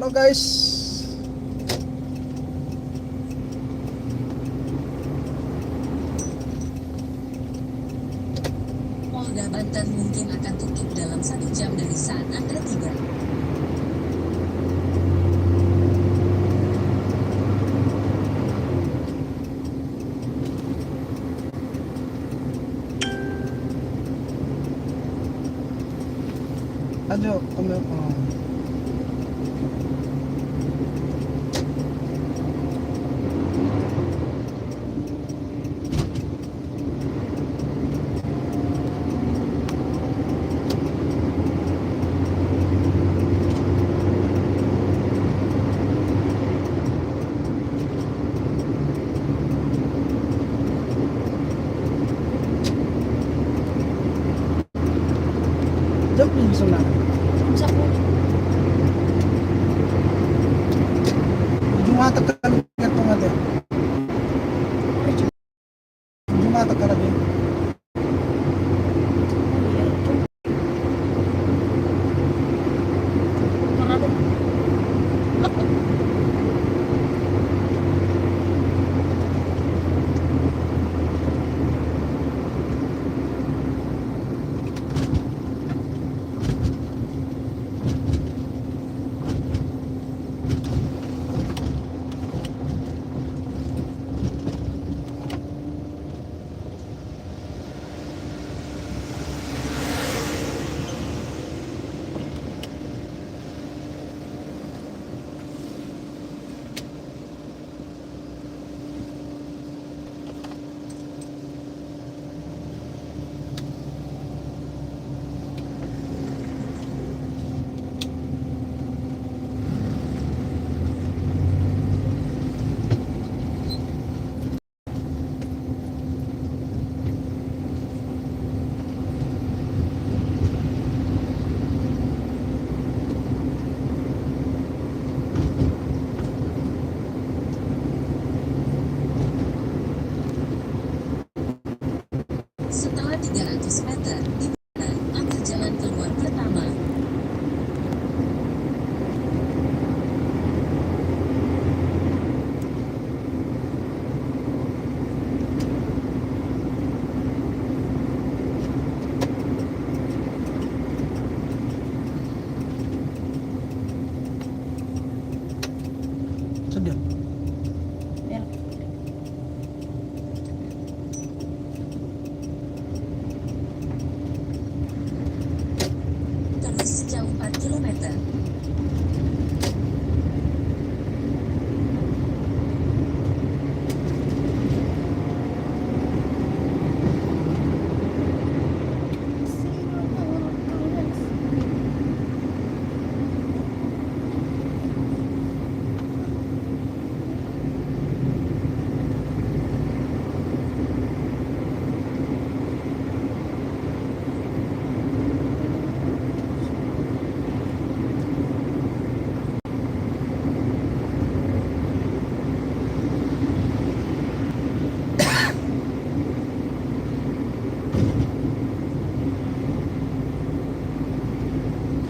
Halo guys. Polda Banten mungkin akan tutup dalam 1 jam dari saat Anda tiba. Ayo, jam ni sana. Juma tekan kat mate. Juma tekan lagi. Setelah 300 meter, di kanan, ambil jalan keluar pertama. Sedap. Terus sejauh 4 km.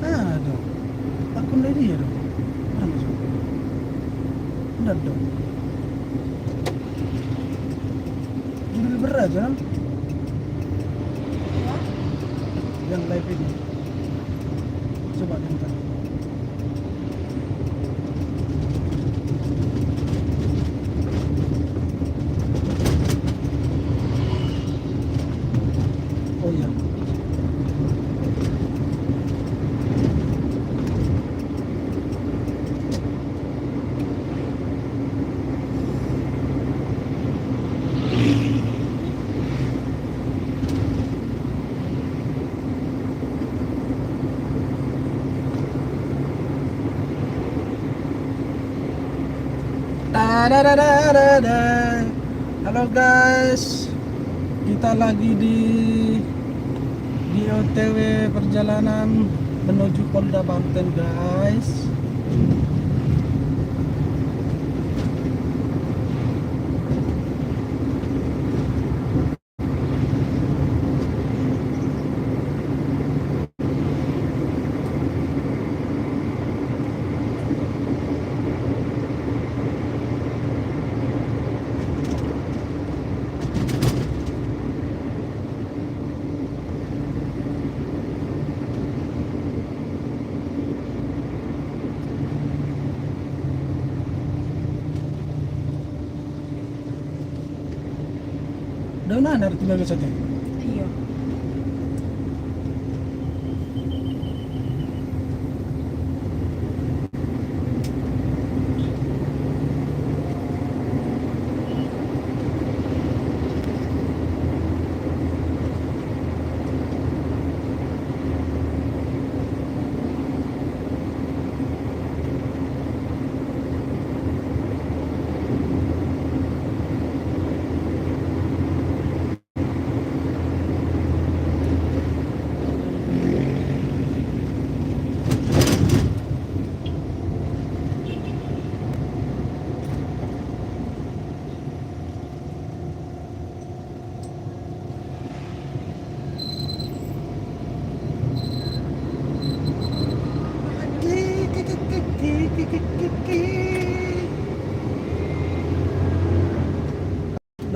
Aduh. Akun lagi ya dong. Mana masuk? Benar dong. Judul berat kan? Yang live ini. Coba bentar. Oh iya. Da. Halo guys, kita lagi di OTW perjalanan menuju Polda Banten guys. na narito ba sa atin? Iya.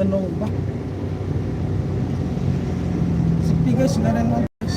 Danong ba? Sepi guys, nggak ada yang mau guys.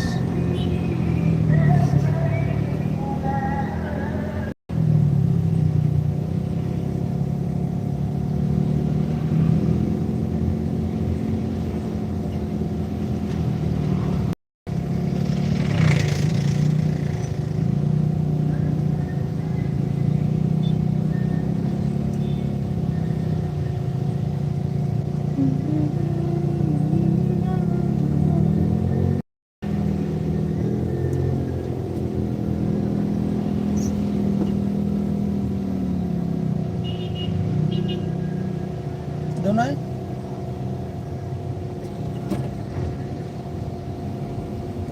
Doon na eh.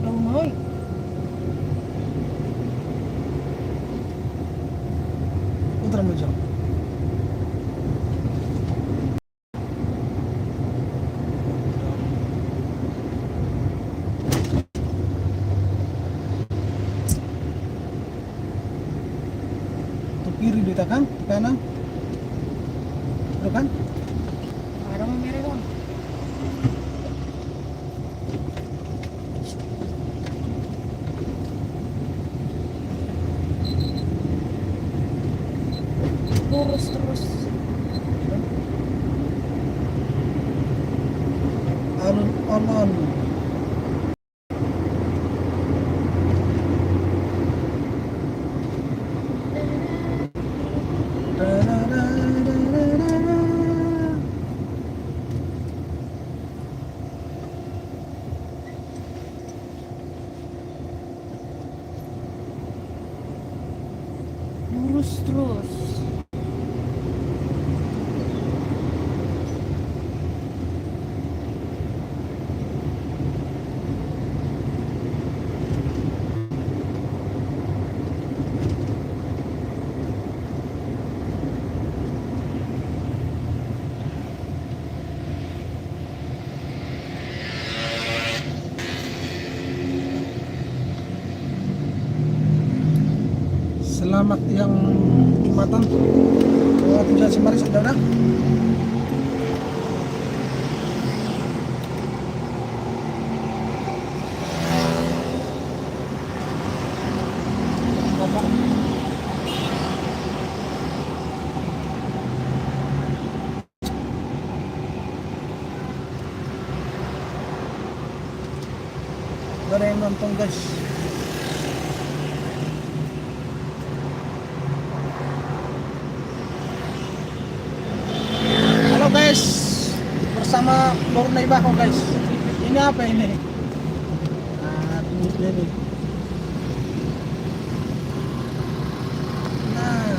Lumoy. Putra mo dyan. Itu kiri dita kan? Kanan? Itu kan? Ada mau merah dong. Lurus terus. Alon-alon. Lurus terus. Selamat yang Jumatan. Lewat Jalan Semari saudara. Gak ada yang nonton guys. Halo guys, bersama Bornei Bako guys. Ini apa ini? Ini. Nah,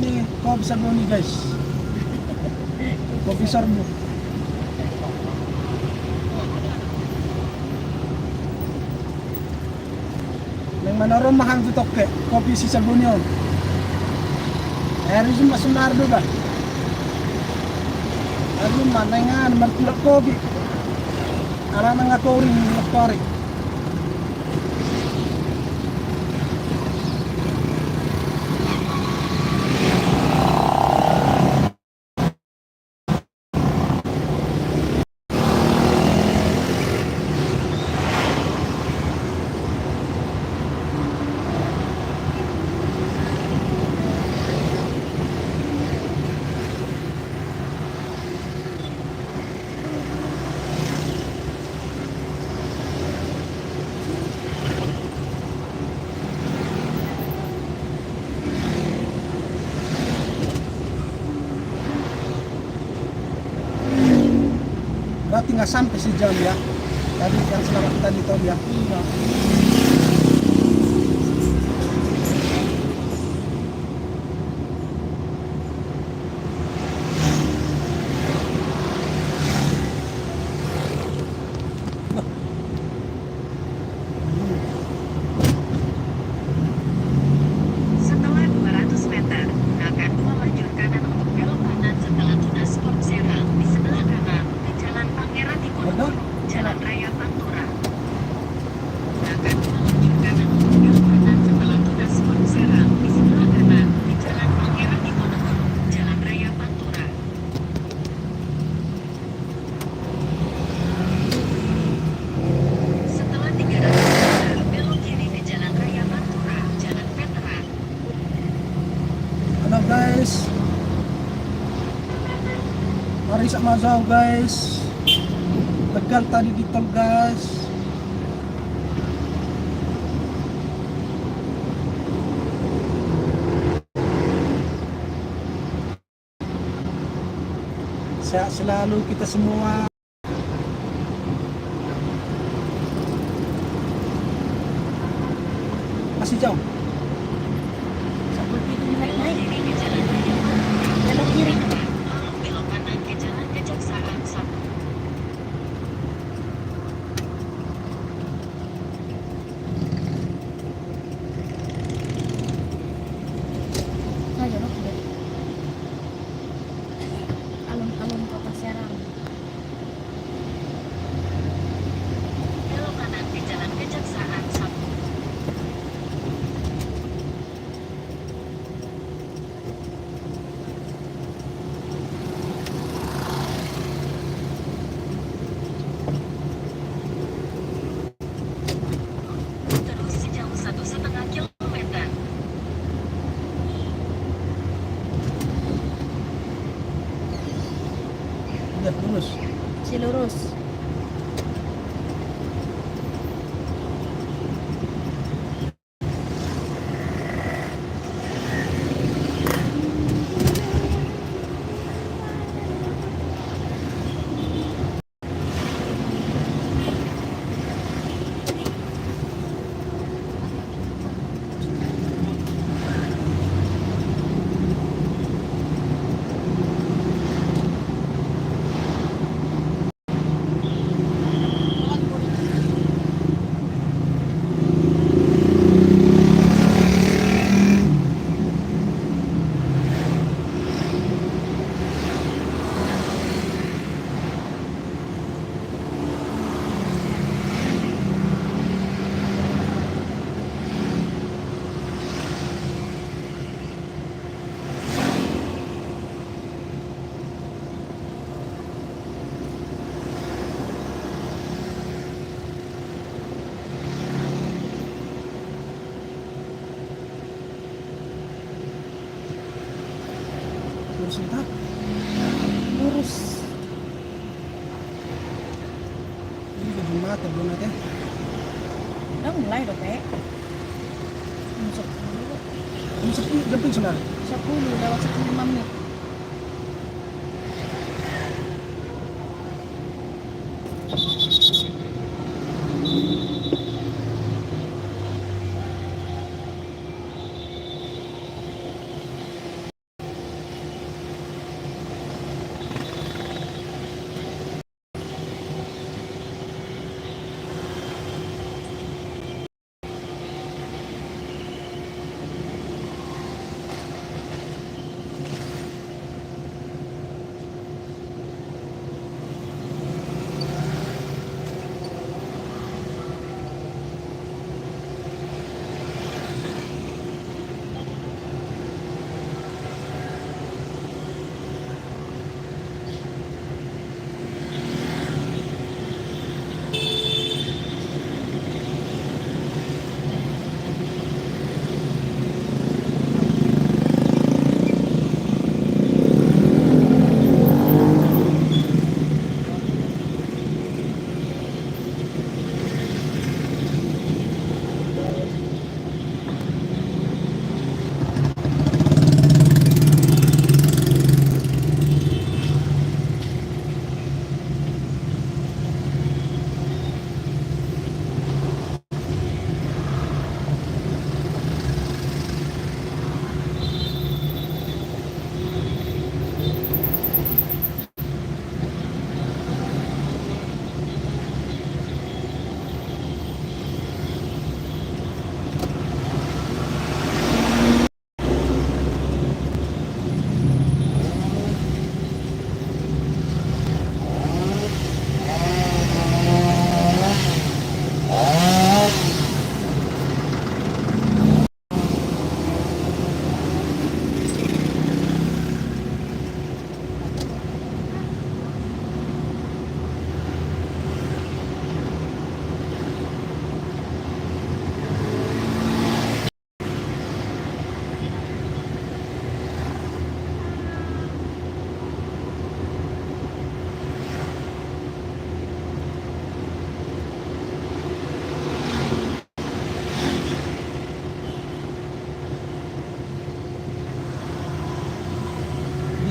ini kopi serbu nih guys. Kopi serbu. Yang mana rumah tuh toke kopi si serbunyo. Hari ini masih nardo ba? Hari mana ngan mertulak kopi. Ala nang akori akori. Berarti nggak sampai sejam ya. Tadi yang selamat tadi tol ya. Iya. Setelah 200 meter, gunakan 2 lajur kanan untuk belok kanan setelah tunas Port Serang di sebelah kanan di Jalan Pangeran Diponegoro, Jalan Raya Pantura. Gunakan 2 lajur kanan untuk belok kanan setelah tunas Port Serang di sebelah kanan di Jalan Pangeran Diponegoro, Jalan Raya Pantura. Setelah 300 meter, belok kiri di Jalan Raya Pantura, Jalan Veteran. Halo guys. Mari sama jauh guys. Tegal tadi di tol guys. Sehat selalu kita semua. Masih jauh. Sampai itu naik-naik. Kiri di Jalan Raya Pantura. Belok kiri. Tolong belok kanan ke Jalan Kejaksaan 1. Nah, jalan udah. Alun-alun kota Serang. Belok kanan di Jalan Kejaksaan 1. Terus sejauh 1,5 kilometer. Udah terus. Si lurus. Terus kita. Lurus. Ini ke Jumatan belum ada. Udah mulai dong, Pak. Jam 10. Ini sepi jemput sudah. 10 lewat 15 menit.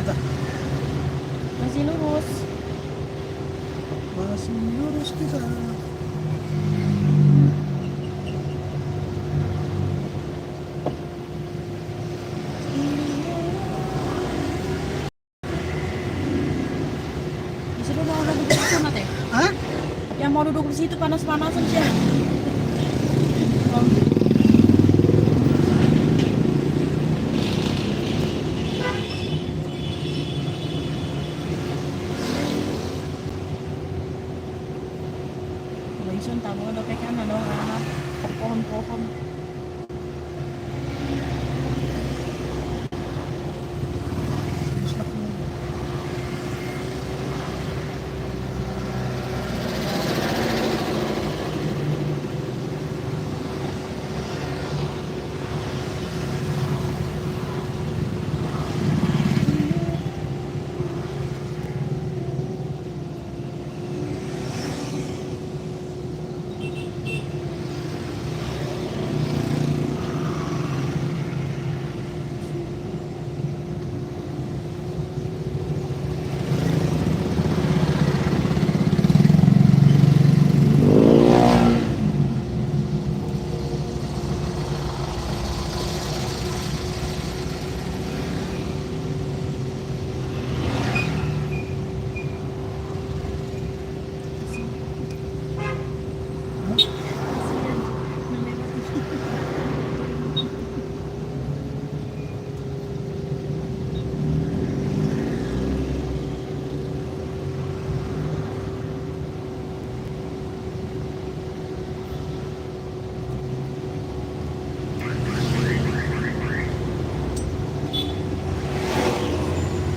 kita? Masih lurus. Masih lurus kita. Disuruh mau duduk di sana teh. Hah? Yang mau duduk di situ panas-panasan sih. Oh. Isun tamu ada pekan ada anak pohon-pohon.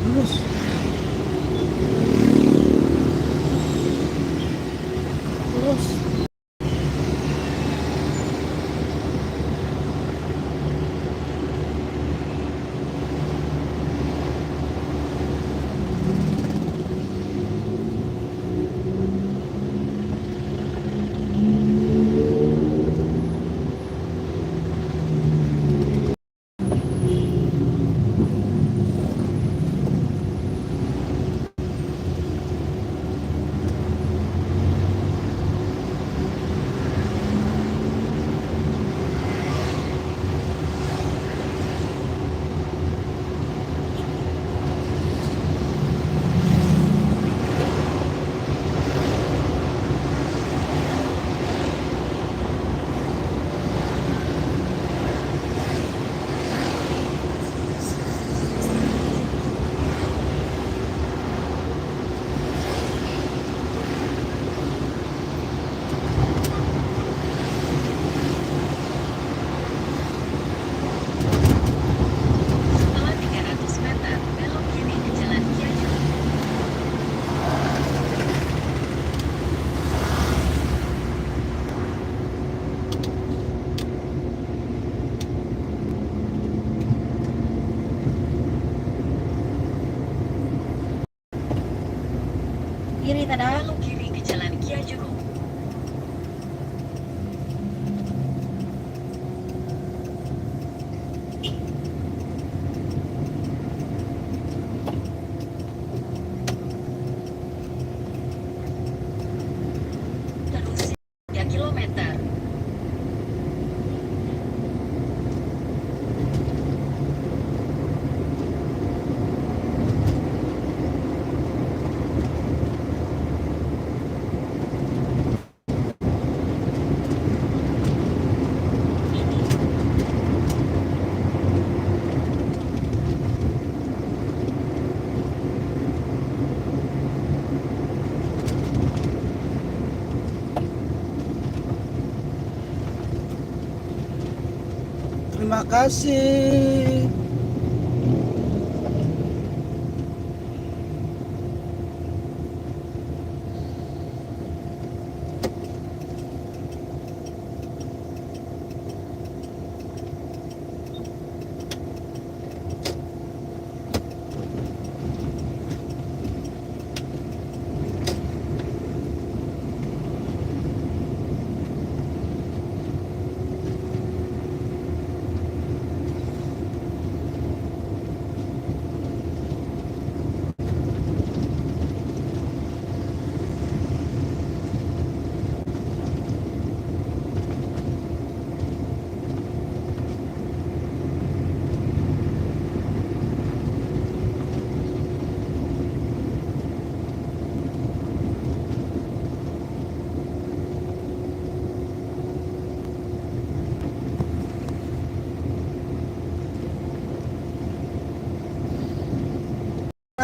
Lurus. Lurus. Setelah 300 meter, belok kiri ke Jalan Kiaju. Kiri tada. Belok kiri ke Jalan Kiaju. Terus 3 kilometer. Terima kasih.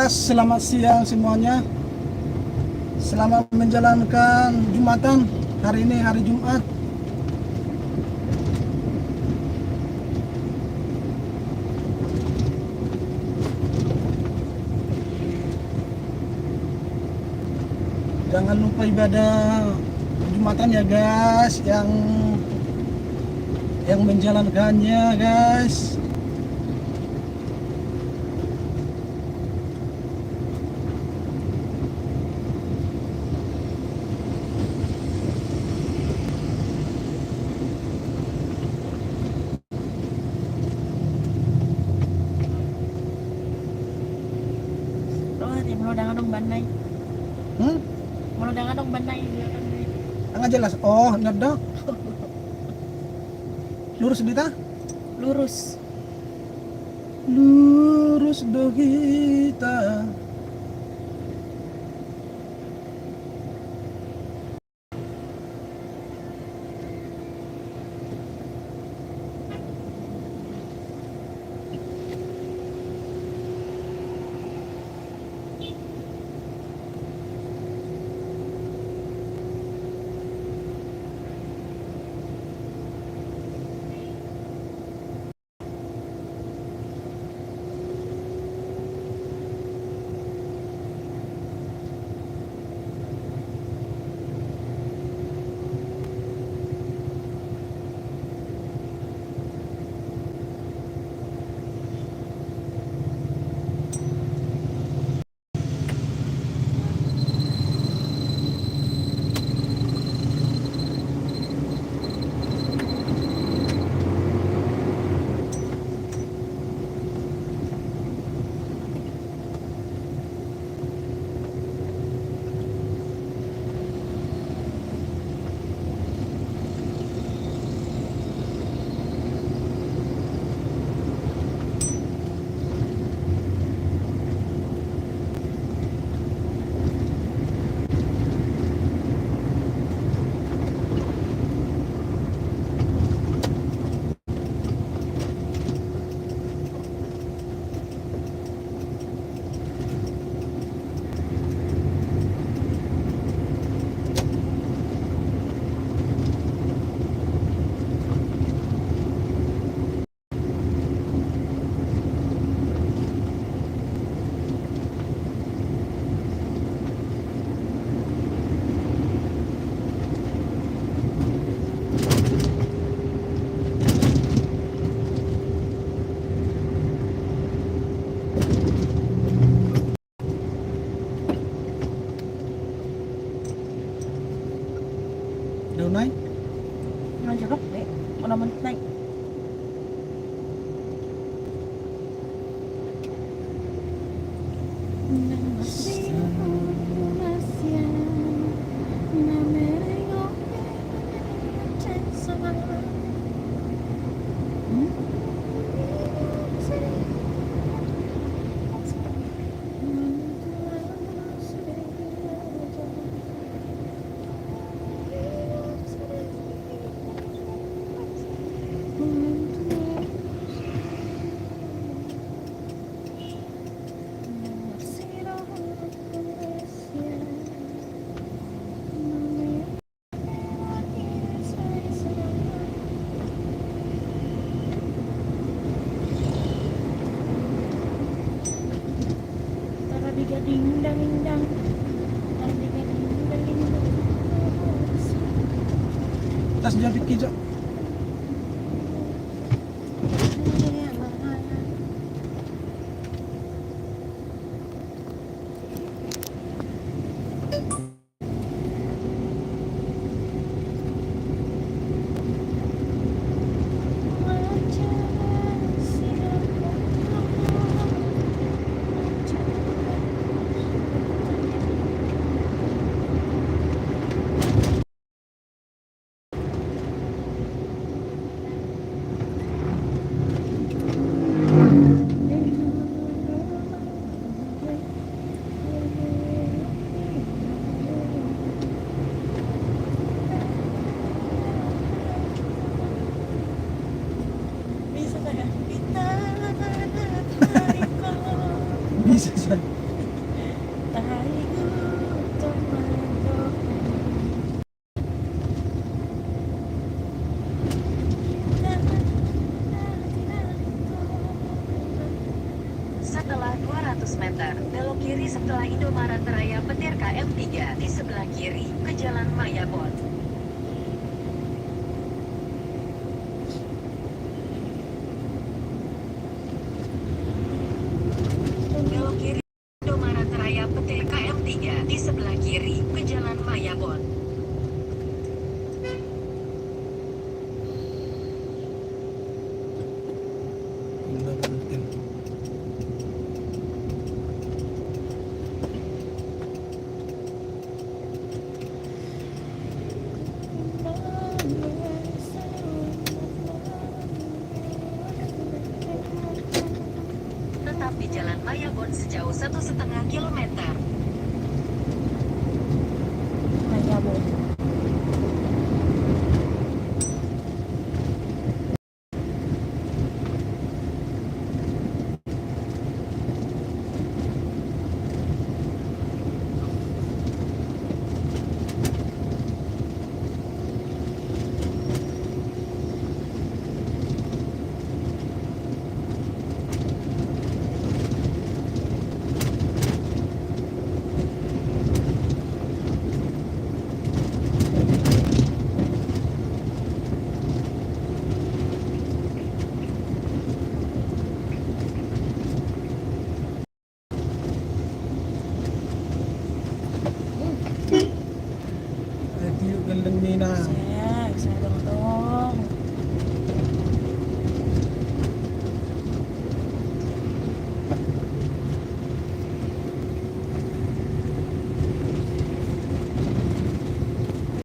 selamat siang semuanya. Selamat menjalankan Jumatan. Hari ini hari Jumat. Jangan lupa ibadah Jumatan ya guys, yang menjalankannya guys. Menudangan dong banay. Menudangan dong banay. Nggak jelas. Oh, nada. Lurus dita? Lurus. Lurus dogita. Đâu này? Nóจะรกเด็กมันมันไหน Tas jadi kijak. Bisa saja. 200 meter, belok kiri setelah Indomaret Raya Petir KM 3 di sebelah kiri, ke Jalan Mayabon. Belok kiri Indomaret Raya Petir KM 3 di sebelah kiri, ke Jalan Mayabon. Udah berhenti. Tetap di Jalan Mayabon sejauh 1,5 kilometer. Mayabon. Tiyo galang ni na.